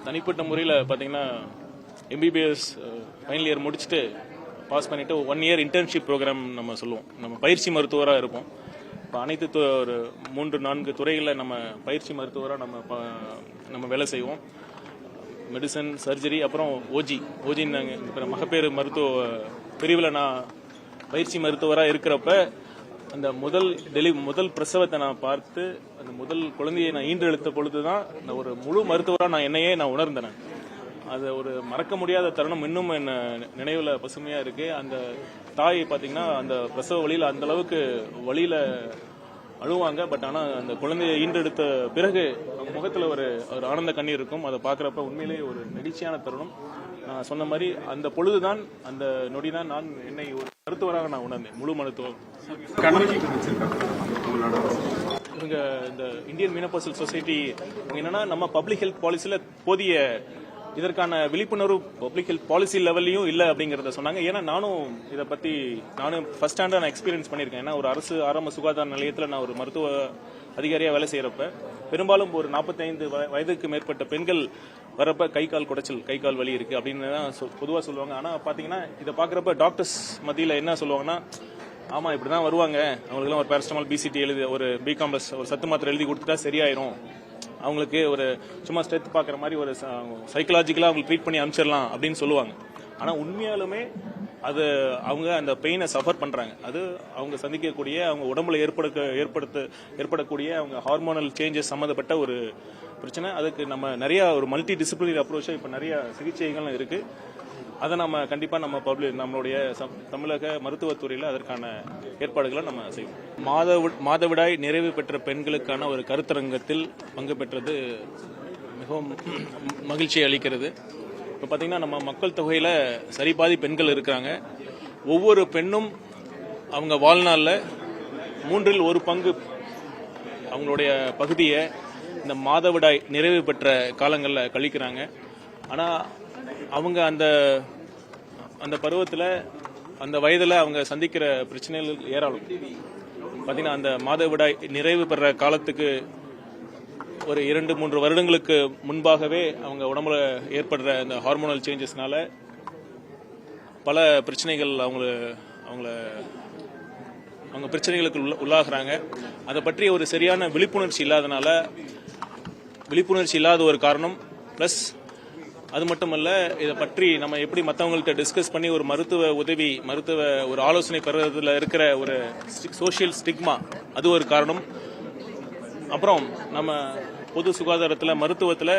தனிப்பட்ட முறையில் பார்த்தீங்கன்னா எம்பிபிஎஸ் ஃபைனல் இயர் முடிச்சுட்டு பாஸ் பண்ணிவிட்டு 1 இயர் இன்டர்ன்ஷிப் ப்ரோக்ராம் நம்ம சொல்லுவோம். நம்ம பயிற்சி மருத்துவராக இருப்போம். இப்போ அனைத்து ஒரு 3-4 துறைகளில் நம்ம பயிற்சி மருத்துவராக நம்ம வேலை செய்வோம். மெடிசன், சர்ஜரி, அப்புறம் ஓஜின்னு இப்போ மகப்பேறு மருத்துவ பிரிவில் நான் பயிற்சி மருத்துவராக இருக்கிறப்ப அந்த முதல் பிரசவத்தை நான் பார்த்து அந்த முதல் குழந்தையை நான் ஈன்றெடுத்த பொழுது தான் நான் ஒரு முழு மருத்துவராக நான் உணர்ந்தேன். அது ஒரு மறக்க முடியாத தருணம் இன்னும் என்ன நினைவில் பசுமையாக இருக்குது. அந்த தாய் பார்த்தீங்கன்னா அந்த பிரசவ வழியில் அந்த அளவுக்கு வழியில் அழுவாங்க. பட் ஆனால் அந்த குழந்தையை ஈன்றெடுத்த பிறகு முகத்தில் ஒரு ஆனந்த கண்ணீர் இருக்கும். அதை பார்க்குறப்ப உண்மையிலேயே ஒரு நெகிழ்ச்சியான தருணம். நான் சொன்ன மாதிரி அந்த பொழுதுதான், அந்த நொடி தான் நான் என்னை ஒரு மருத்துவராக நான் உணர்ந்தேன். முழு மருத்துவம். இவங்க இந்த இந்தியன் மீனோபாசல் சொசைட்டி என்னன்னா நம்ம பப்ளிக் ஹெல்த் பாலிசியில் போதிய இதற்கான விழிப்புணர்வு பப்ளிக் ஹெல்த் பாலிசி லெவல்லையும் இல்லை அப்படிங்கிறத சொன்னாங்க. ஏன்னா நானும் ஃபர்ஸ்ட் ஹேண்டாக நான் எக்ஸ்பீரியன்ஸ் பண்ணியிருக்கேன். ஏன்னா ஒரு அரசு ஆரம்ப சுகாதார நிலையத்தில் நான் ஒரு மருத்துவ அதிகாரியாக வேலை செய்கிறப்ப பெரும்பாலும் ஒரு 45 வயதுக்கு மேற்பட்ட பெண்கள் வரப்ப கை கால் வலி இருக்கு அப்படின்னு தான் பொதுவாக சொல்லுவாங்க. ஆனால் பார்த்தீங்கன்னா இதை பார்க்குறப்ப டாக்டர்ஸ் மத்தியில் என்ன சொல்லுவாங்கன்னா, ஆமாம் இப்படி தான் வருவாங்க, அவங்களுக்குலாம் ஒரு பேரஸ்டமால் பிசிடி எழுதி ஒரு பி காம்ப்ளெக்ஸ் ஒரு சத்து மாத்திரை எழுதி கொடுத்துட்டா சரியாயிரும், அவங்களுக்கு ஒரு சும்மா ஸ்ட்ரென்த் பார்க்குற மாதிரி ஒரு சைக்கலாஜிக்கலாக அவங்களுக்கு ட்ரீட் பண்ணி அனுப்பிச்சிடலாம் அப்படின்னு சொல்லுவாங்க. ஆனால் உண்மையாலுமே அது அவங்க அந்த பெயினை சஃபர் பண்ணுறாங்க. அது அவங்க சந்திக்கக்கூடிய அவங்க உடம்புல ஏற்படக்கூடிய அவங்க ஹார்மோனல் சேஞ்சஸ் சம்மந்தப்பட்ட ஒரு பிரச்சனை. அதுக்கு நம்ம நிறைய ஒரு மல்டி டிசிப்ளினரி அப்ரோச்சாக இப்போ நிறைய சிகிச்சைகளும் இருக்கு. அதை நம்ம கண்டிப்பாக நம்மளுடைய தமிழக மருத்துவத்துறையில் அதற்கான ஏற்பாடுகளை நம்ம செய்வோம். மாதவிடாய் நிறைவு பெற்ற பெண்களுக்கான ஒரு கருத்தரங்கத்தில் பங்கு பெற்றது மிகவும் மகிழ்ச்சி அளிக்கிறது. இப்போ பார்த்தீங்கன்னா நம்ம மக்கள் தொகையில் சரிபாதி பெண்கள் இருக்கிறாங்க. ஒவ்வொரு பெண்ணும் அவங்க வாழ்நாளில் 1/3 பங்கு அவங்களுடைய பகுதியை இந்த மாதவிடாய் நிறைவு பெற்ற காலங்களில் கழிக்கிறாங்க. ஆனால் அவங்க அந்த பருவத்தில் அந்த வயதில் அவங்க சந்திக்கிற பிரச்சனைகள் ஏராளம். பார்த்தீங்கன்னா அந்த மாதவிடாய் நிறைவு பெற காலத்துக்கு ஒரு 2-3 வருடங்களுக்கு முன்பாகவே அவங்க உடம்புல ஏற்படுற அந்த ஹார்மோனல் சேஞ்சஸ்னால பல பிரச்சனைகள் அவங்க பிரச்சனைகளுக்கு உள்ளாகிறாங்க. அதை பற்றி ஒரு சரியான விழிப்புணர்ச்சி இல்லாத ஒரு காரணம். பிளஸ் அது மட்டுமல்ல, இதை பற்றி நம்ம எப்படி மற்றவங்கள்ட்ட டிஸ்கஸ் பண்ணி ஒரு மருத்துவ ஒரு ஆலோசனை பெறுறதுல இருக்கிற ஒரு சோஷியல் ஸ்டிக்மா, அது ஒரு காரணம். அப்புறம் நம்ம பொது சுகாதாரத்தில் மருத்துவத்தில்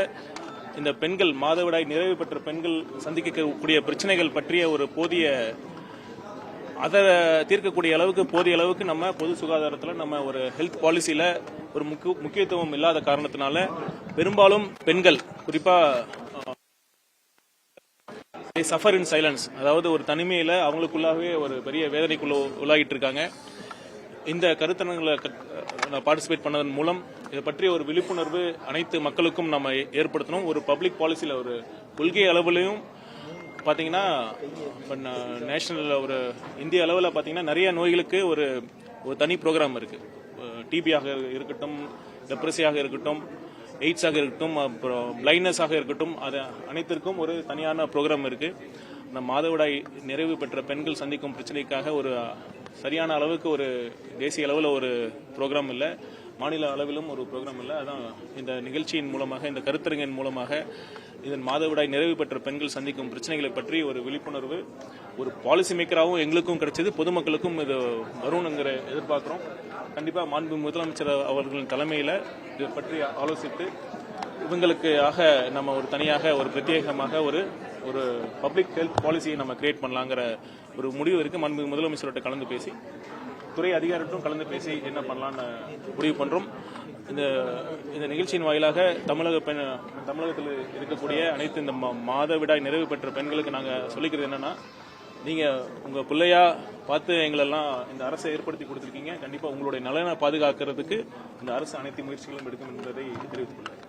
இந்த பெண்கள் மாதவிடாய் நிறைவு பெற்ற பெண்கள் சந்திக்கக்கூடிய பிரச்சனைகள் பற்றிய ஒரு அதை தீர்க்கக்கூடிய அளவுக்கு போதிய அளவுக்கு நம்ம பொது சுகாதாரத்தில் நம்ம ஒரு ஹெல்த் பாலிசியில் ஒரு முக்கியத்துவம் இல்லாத காரணத்தினால பெரும்பாலும் பெண்கள் குறிப்பாக சஃபர் இன் சைலன்ஸ், அதாவது ஒரு தனிமையில் அவங்களுக்குள்ளாகவே ஒரு பெரிய வேதனைக்குள்ள உள்ளாகிட்டு இருக்காங்க. இந்த கருத்தரங்களை பார்ட்டிசிபேட் பண்ணதன் மூலம் இதை பற்றிய ஒரு விழிப்புணர்வு அனைத்து மக்களுக்கும் நம்ம ஏற்படுத்தணும். ஒரு பப்ளிக் பாலிசியில் ஒரு கொள்கை அளவுலையும் பார்த்தீங்கன்னா நேஷனல் ஒரு இந்திய அளவில் பார்த்தீங்கன்னா நிறைய நோய்களுக்கு ஒரு தனி ப்ரோக்ராம் இருக்குது. டிபியாக இருக்கட்டும், லெப்ரஸியாக இருக்கட்டும், எய்ட்ஸாக இருக்கட்டும், அப்புறம் பிளைண்ட்னஸாக இருக்கட்டும், அது அனைத்திற்கும் ஒரு தனியான ப்ரோக்ராம் இருக்குது. இந்த மாதவிடாய் நிறைவு பெற்ற பெண்கள் சந்திக்கும் பிரச்சனைக்காக ஒரு சரியான அளவுக்கு ஒரு தேசிய அளவில் ஒரு ப்ரோக்ராம் இல்லை, மாநில அளவிலும் ஒரு ப்ரோக்ராம் இல்லை. அதான் இந்த நிகழ்ச்சியின் மூலமாக, இந்த கருத்தரங்கின் மூலமாக இதன் மாதவிடாய் நிறைவு பெற்ற பெண்கள் சந்திக்கும் பிரச்சனைகளை பற்றி ஒரு விழிப்புணர்வு ஒரு பாலிசி மேக்கராகவும் எங்களுக்கும் கிடைச்சது, பொதுமக்களுக்கும் இது வரும்ங்கிற எதிர்பார்க்குறோம். கண்டிப்பாக மாண்பு முதலமைச்சர் அவர்களின் தலைமையில் இதை பற்றி ஆலோசித்து இவங்களுக்கு நம்ம ஒரு தனியாக ஒரு பிரத்யேகமாக ஒரு பப்ளிக் ஹெல்த் பாலிசியை நம்ம கிரியேட் பண்ணலாங்கிற ஒரு முடிவு இருக்குது. மாண்பு முதலமைச்சர்கிட்ட கலந்து பேசி, துறை அதிகாரிகளும் கலந்து பேசி என்ன பண்ணலான்னு முடிவு பண்ணுறோம். இந்த நிகழ்ச்சியின் வாயிலாக தமிழகத்தில் இருக்கக்கூடிய அனைத்து இந்த மாதவிடாய் நிறைவு பெற்ற பெண்களுக்கு நாங்கள் சொல்லிக்கிறது என்னன்னா, நீங்கள் உங்கள் பிள்ளையா பார்த்து எங்களெல்லாம் இந்த அரசை ஏற்படுத்தி கொடுத்துருக்கீங்க. கண்டிப்பாக உங்களுடைய நலனை பாதுகாக்கிறதுக்கு இந்த அரசு அனைத்து முயற்சிகளும் எடுக்கும் என்பதை தெரிவித்துக் கொள்கிறேன்.